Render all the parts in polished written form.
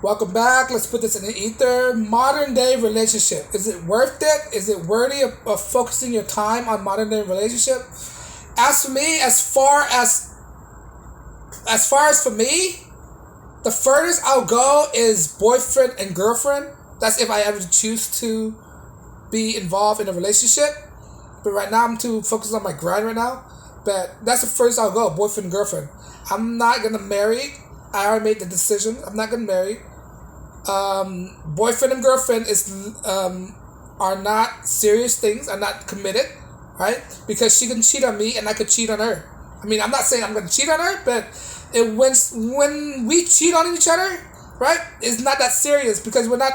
Welcome back. Let's put this in the ether. Modern day relationship. Is it worth it? Is it worthy of focusing your time on modern day relationship? As for me, as far as for me, the furthest I'll go is boyfriend and girlfriend. That's if I ever choose to be involved in a relationship. But right now I'm too focused on my grind right now. But that's the first I'll go, boyfriend and girlfriend. I'm not gonna marry. I already made the decision. I'm not gonna marry. Boyfriend and girlfriend are not serious things. Are not committed, right? Because she can cheat on me and I could cheat on her. I mean, I'm not saying I'm gonna cheat on her, but when we cheat on each other, right? It's not that serious because we're not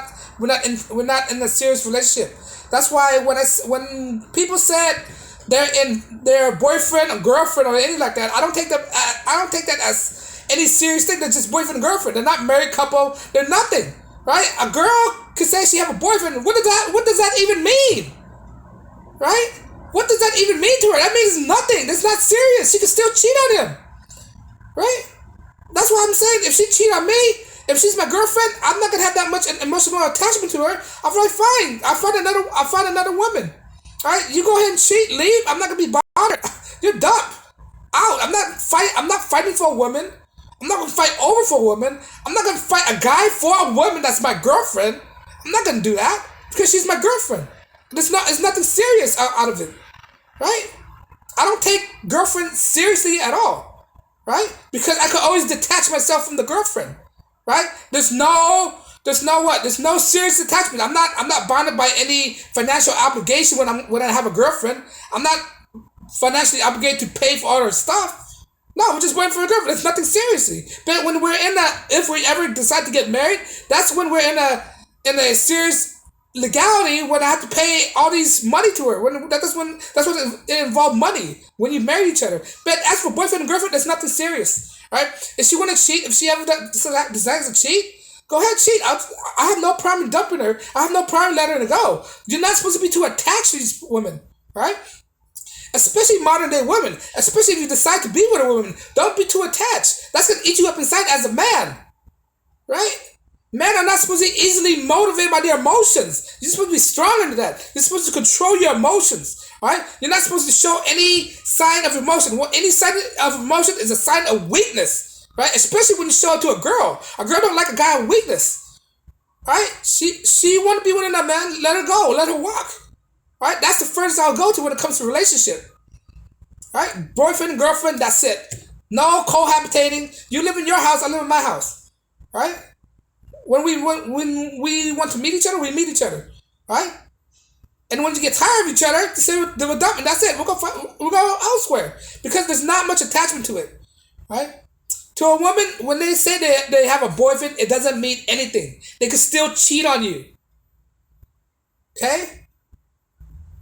in a serious relationship. That's why when people said they're in their boyfriend or girlfriend or anything like that, I don't take that as any serious thing. They're just boyfriend and girlfriend. They're not married couple. They're nothing, right? A girl could say she have a boyfriend. What does that even mean, right? What does that even mean to her? That means nothing. That's not serious. She can still cheat on him, right? That's what I'm saying. If she cheat on me, if she's my girlfriend, I'm not gonna have that much emotional attachment to her. I'm like, fine. I'll find another woman. All right, you go ahead and cheat, leave. I'm not gonna be bothered. You're dumb. Out. I'm not fighting for a woman. I'm not gonna fight over for a woman. I'm not gonna fight a guy for a woman that's my girlfriend. I'm not gonna do that because she's my girlfriend. It's nothing serious out of it, right? I don't take girlfriend seriously at all, right? Because I could always detach myself from the girlfriend, right? There's no serious attachment. I'm not bonded by any financial obligation when I have a girlfriend. I'm not financially obligated to pay for all her stuff. No, we're just waiting for a girlfriend. It's nothing seriously. But when we're in a, if we ever decide to get married, that's when we're in a serious legality when I have to pay all these money to her. That's when it involves money when you marry each other. But as for boyfriend and girlfriend, that's nothing serious, right? If she want to cheat, if she ever decides to cheat, go ahead, cheat. I have no problem dumping her. I have no problem letting her go. You're not supposed to be too attached to these women, right? Especially modern day women. Especially if you decide to be with a woman, don't be too attached. That's gonna eat you up inside as a man, right? Men are not supposed to be easily motivated by their emotions. You're supposed to be stronger than that. You're supposed to control your emotions, right? You're not supposed to show any sign of emotion. Well, any sign of emotion is a sign of weakness, right? Especially when you show it to a girl. A girl don't like a guy with weakness, right? She want to be with another man. Let her go. Let her walk, right? That's the furthest I'll go to when it comes to relationship, right? Boyfriend and girlfriend. That's it. No cohabitating. You live in your house. I live in my house, right? When we want to meet each other, we meet each other, right? And when you get tired of each other, to say they were dumb, and that's it. We'll go elsewhere because there's not much attachment to it, right? To a woman, when they say they have a boyfriend, it doesn't mean anything. They can still cheat on you, okay?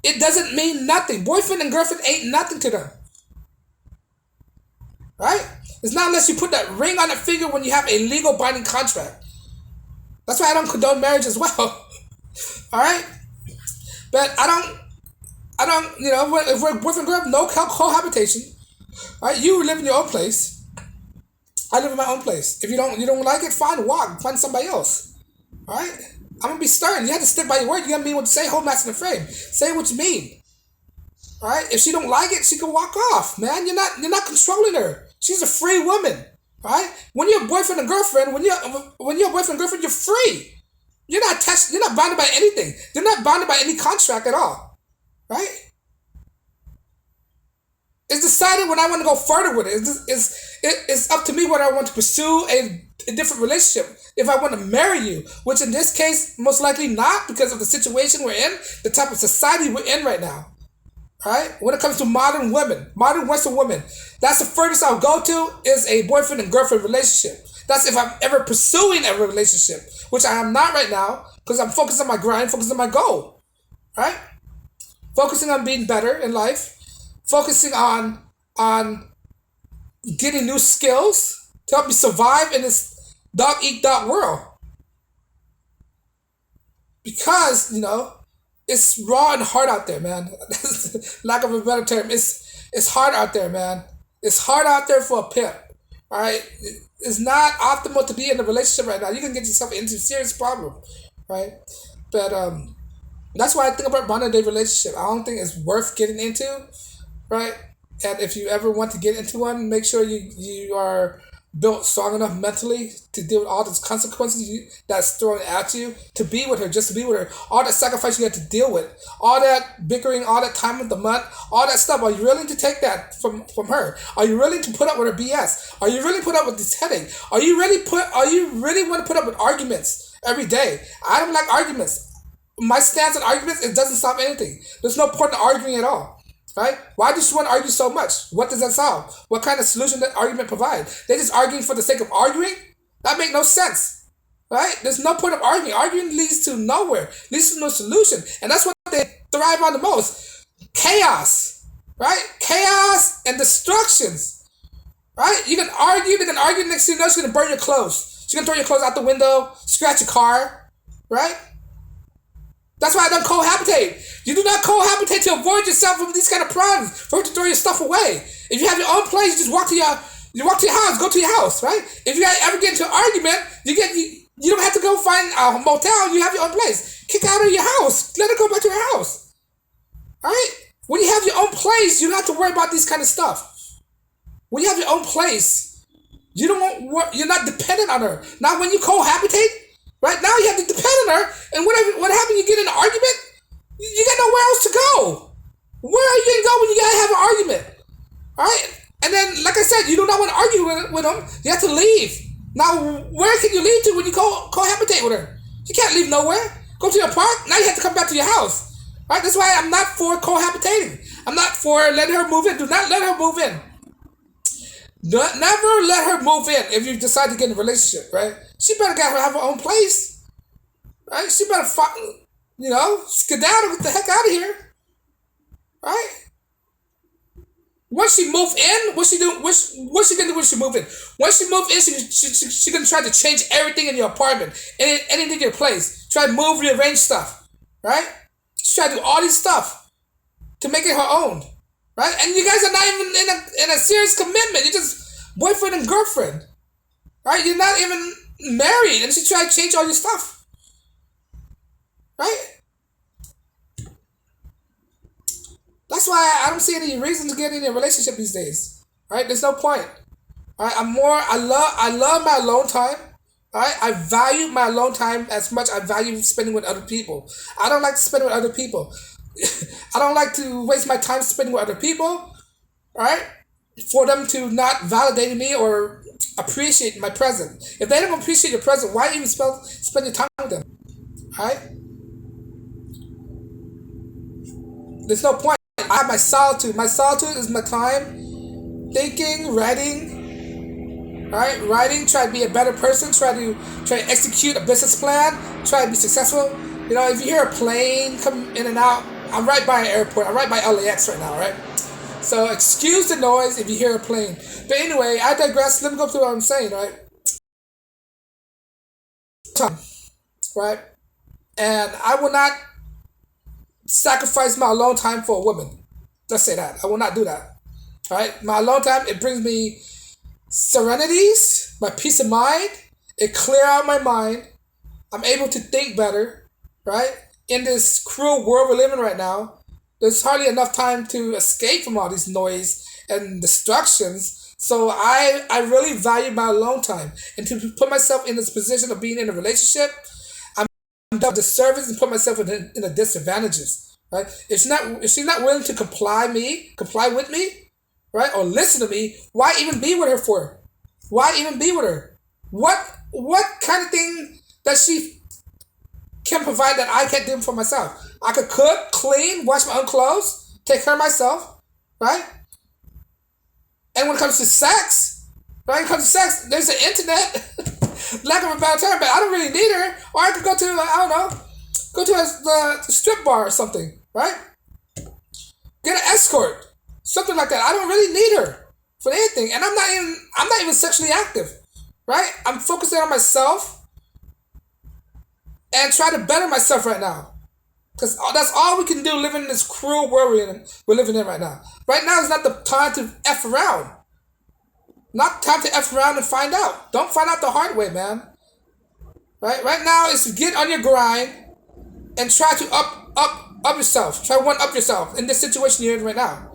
It doesn't mean nothing. Boyfriend and girlfriend ain't nothing to them, right? It's not unless you put that ring on a finger when you have a legal binding contract. That's why I don't condone marriage as well. All right, but if we're boyfriend girl, no cohabitation. All right, you live in your own place. I live in my own place. If you don't like it, fine, walk, find somebody else. All right, I'm gonna be stern. You have to stick by your word. You gotta mean what you say. Hold master in the frame. Say what you mean. All right, if she don't like it, she can walk off. Man, you're not controlling her. She's a free woman. Right? When you're boyfriend and girlfriend, when you're boyfriend and girlfriend, you're free. You're not attached. You're not bounded by anything. You're not bounded by any contract at all. Right? It's decided when I want to go further with it. It's up to me whether I want to pursue a different relationship. If I want to marry you, which in this case most likely not because of the situation we're in, the type of society we're in right now. Right? When it comes to modern women, modern Western women, that's the furthest I'll go to is a boyfriend and girlfriend relationship. That's if I'm ever pursuing a relationship, which I am not right now because I'm focused on my grind, focused on my goal. Right? Focusing on being better in life, focusing on getting new skills to help me survive in this dog eat dog world. Because, it's raw and hard out there, man. Lack of a better term. It's hard out there, man. It's hard out there for a pimp, All right, it's not optimal to be in a relationship right now. You can get yourself into a serious problem, right? But that's why I think about modern day relationship. I don't think it's worth getting into, right? And if you ever want to get into one, make sure you are built strong enough mentally to deal with all those consequences that's thrown at you to be with her, just to be with her. All that sacrifice you have to deal with, all that bickering, all that time of the month, all that stuff. Are you willing to take that from her? Are you willing to put up with her BS? Are you really put up with this headache? Are you really want to put up with arguments every day? I don't like arguments. My stance on arguments, it doesn't solve anything. There's no point in arguing at all. Right? Why does one argue so much? What does that solve? What kind of solution that argument provide? They're just arguing for the sake of arguing? That makes no sense. Right? There's no point of arguing. Arguing leads to nowhere, leads to no solution. And that's what they thrive on the most. Chaos. Right? Chaos and destructions. Right? You can argue, next thing you know, she's gonna burn your clothes. She's gonna throw your clothes out the window, scratch your car. Right? That's why I don't cohabitate. You do not cohabitate to avoid yourself from these kind of problems. For her to throw your stuff away. If you have your own place, you just walk to your house, go to your house, right? If you ever get into an argument, you don't have to go find a motel. You have your own place. Kick her out of your house. Let her go back to her house. All right? When you have your own place, you don't have to worry about this kind of stuff. When you have your own place, you're not dependent on her. Now, when you cohabitate. Right now, you have to depend on her, and what happens? You get in an argument, you got nowhere else to go. Where are you gonna go when you gotta have an argument? All right, and then, like I said, you do not want to argue with them. You have to leave. Now, where can you leave to when you cohabitate with her? You can't leave nowhere. Go to your park. Now you have to come back to your house. All right, that's why I'm not for cohabitating. I'm not for letting her move in. Do not let her move in. Never let her move in if you decide to get in a relationship, right? She better have her own place, right? She better, skedaddle, get the heck out of here, right? Once she move in, what's she doing? What's she gonna do when she move in? Once she move in, she gonna try to change everything in your apartment, anything in your place. Try to move, rearrange stuff, right? She try to do all this stuff to make it her own. Right? And you guys are not even in a serious commitment. You're just boyfriend and girlfriend. Right? You're not even married. And she tried to change all your stuff. Right? That's why I don't see any reason to get in a relationship these days. Right? There's no point. Right? I love my alone time. Right? I value my alone time as much as I value spending with other people. I don't like to spend with other people. I don't like to waste my time spending with other people, right? For them to not validate me or appreciate my present. If they don't appreciate your present, why even spend your time with them, right? There's no point. I have my solitude. My solitude is my time thinking, writing, right? Writing, try to be a better person, try to execute a business plan, try to be successful. You know, if you hear a plane come in and out, I'm right by an airport. I'm right by LAX right now, right? So excuse the noise if you hear a plane. But anyway, I digress. Let me go through what I'm saying, right? Time, right? And I will not sacrifice my alone time for a woman. Let's say that. I will not do that. Right? My alone time, it brings me serenities, my peace of mind. It clear out my mind. I'm able to think better, right? In this cruel world we're living right now, there's hardly enough time to escape from all this noise and distractions. So I really value my alone time. And to put myself in this position of being in a relationship, I'm doing disservice and put myself in the disadvantages. Right? If she's not willing to comply with me, right, or listen to me, why even be with her for? Why even be with her? What kind of thing does she can provide that I can't do for myself? I could cook, clean, wash my own clothes, take care of myself, right? And when it comes to sex, there's the internet. Lack of a better term, but I don't really need her. Or I could go to, the strip bar or something, right? Get an escort, something like that. I don't really need her for anything, and I'm not even sexually active, right? I'm focusing on myself and try to better myself right now. Because that's all we can do living in this cruel world we're living in right now. Right now is not the time to F around. Not time to F around and find out. Don't find out the hard way, man. Right now is to get on your grind and try to up yourself. Try to one up yourself in this situation you're in right now.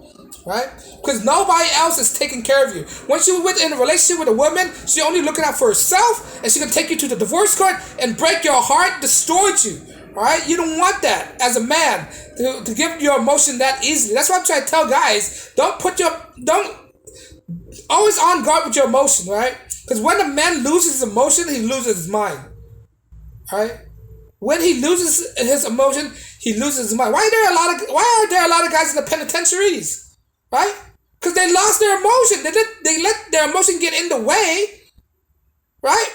Right? Because nobody else is taking care of you. Once you're in a relationship with a woman, she's only looking out for herself, and she's gonna take you to the divorce court and break your heart, distort you. Alright? You don't want that as a man to give your emotion that easily. That's why I'm trying to tell guys, don't always on guard with your emotion, right? Because when a man loses his emotion, he loses his mind. Right? When he loses his emotion, he loses his mind. Why are there a lot of guys in the penitentiaries? Right? Because they lost their emotion. They let their emotion get in the way. Right?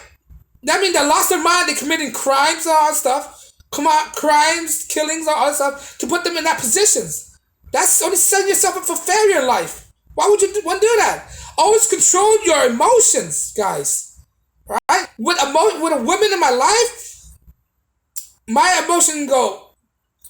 That means they lost their mind. They're committing crimes and all that stuff. Crimes, killings, all that stuff to put them in that positions. That's only setting yourself up for failure in life. Why would you want to do that? Always control your emotions, guys. Right? With a woman in my life, my emotion go,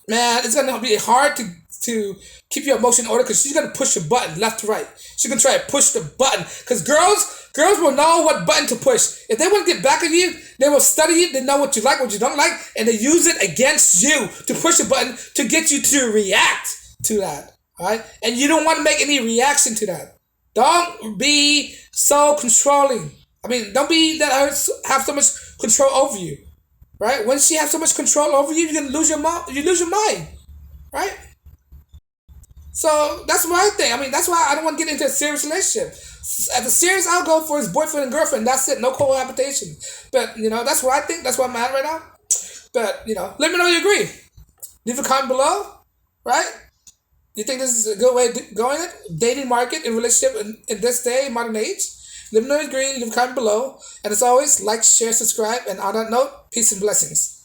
man, it's gonna be hard to keep your emotion in order because she's gonna push the button left to right. She's gonna try to push the button because girls will know what button to push. If they want to get back at you, they will study you. They know what you like, what you don't like, and they use it against you to push the button to get you to react to that. All right, and you don't want to make any reaction to that. Don't be so controlling. I mean, don't be that have so much control over you. Right? When she has so much control over you, you're gonna lose your mind. Right? So that's my thing. I mean, that's why I don't want to get into a serious relationship. At the serious, I'll go for his boyfriend and girlfriend. That's it. No cohabitation. But that's what I think. That's what I'm at right now. But let me know you agree. Leave a comment below. Right? You think this is a good way of going it? Dating market in relationship in this day, modern age? Let me know you agree. Leave a comment below. And as always, like, share, subscribe. And on that note, peace and blessings.